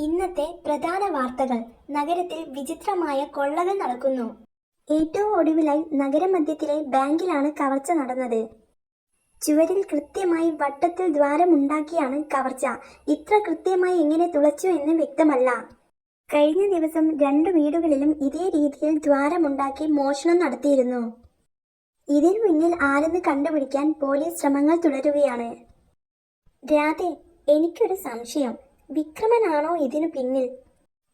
ഇന്നത്തെ പ്രധാന വാർത്തകൾ. നഗരത്തിൽ വിചിത്രമായ കൊള്ളകൾ നടക്കുന്നു. ഏറ്റവും ഒടുവിലായി നഗരമധ്യത്തിലെ ബാങ്കിലാണ് കവർച്ച നടന്നത്. ചുവരിൽ കൃത്യമായി വട്ടത്തിൽ ദ്വാരമുണ്ടാക്കിയാണ് കവർച്ച. ഇത്ര കൃത്യമായി എങ്ങനെ തുളച്ചു എന്ന് വ്യക്തമല്ല. കഴിഞ്ഞ ദിവസം 2 വീടുകളിലും ഇതേ രീതിയിൽ ദ്വാരമുണ്ടാക്കി മോഷണം നടത്തിയിരുന്നു. ഇതിനു പിന്നിൽ ആരെന്ന് കണ്ടുപിടിക്കാൻ പോലീസ് ശ്രമങ്ങൾ തുടരുകയാണ്. രാധേ, എനിക്കൊരു സംശയം. വിക്രമനാണോ ഇതിനു പിന്നിൽ?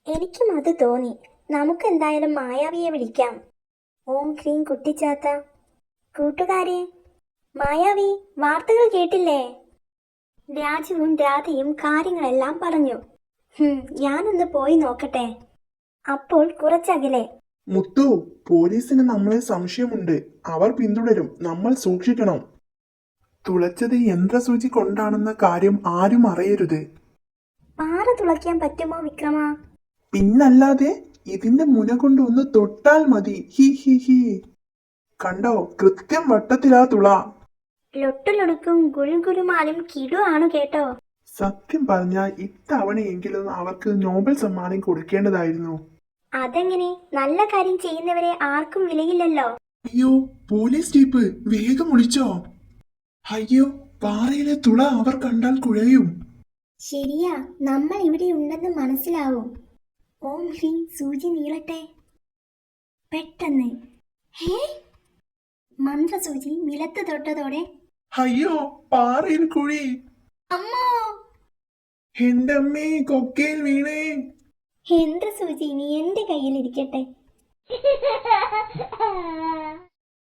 എനിക്കും അത് തോന്നി. നമുക്കെന്തായാലും മായാവിയെ വിളിക്കാം. ഓം ക്രീം കുട്ടിച്ചാത്ത. കൂട്ടുകാരെ, മായാവി, വാർത്തകൾ കേട്ടില്ലേ? രാജുവും രാധയും കാര്യങ്ങളെല്ലാം പറഞ്ഞു. ഞാനൊന്ന് പോയി നോക്കട്ടെ. അപ്പോൾ കുറച്ചകലെ. മുത്തു, പോലീസിന് നമ്മളെ സംശയമുണ്ട്. അവർ പിന്തുടരും. നമ്മൾ സൂക്ഷിക്കണം. തുളച്ചത് യന്ത്രസൂചി കൊണ്ടാണെന്ന കാര്യം ആരും അറിയരുത്. പാറ തുളയ്ക്കാൻ പറ്റുമോ വിക്രമ? പിന്നല്ലാതെ. ഇതിന്റെ മുന കൊണ്ട് ഒന്ന് തൊട്ടാൽ മതി. He he he. കണ്ടോ, കൃത്യം വട്ടത്തിലാ തുള. ലൊട്ടുലൊടുക്കും ഗുൽഗുലുമാലും കിടുവാണു കേട്ടോ. സത്യം പറഞ്ഞാൽ ഇത്തവണയെങ്കിലും അവർക്ക് നോബൽ സമ്മാനം കൊടുക്കേണ്ടതായിരുന്നു. അതെങ്ങനെ? നല്ല കാര്യം ചെയ്യുന്നവരെ ആർക്കും വിലയില്ലല്ലോ. അയ്യോ, പോലീസ് ജീപ്പ് വേഗം വിളിച്ചോ. അയ്യോ, പാറയിലെ തുള അവർ കണ്ടാൽ കുഴയും. ശരിയാ, നമ്മൾ ഇവിടെ ഉണ്ടെന്ന് മനസ്സിലാവും. ഓം ഹ്രീം സൂചി നീളട്ടെ. പെട്ടെന്ന് മന്ത്രസൂചി നിലത്ത് തൊട്ടതോടെ അയ്യോ, പാറയിൽ കുഴി. അമ്മോ, എന്റെ അമ്മേ, കൊക്കയിൽ വീണേ. യന്ത്രസൂചി ഇനി എന്റെ കയ്യിലിരിക്കട്ടെ.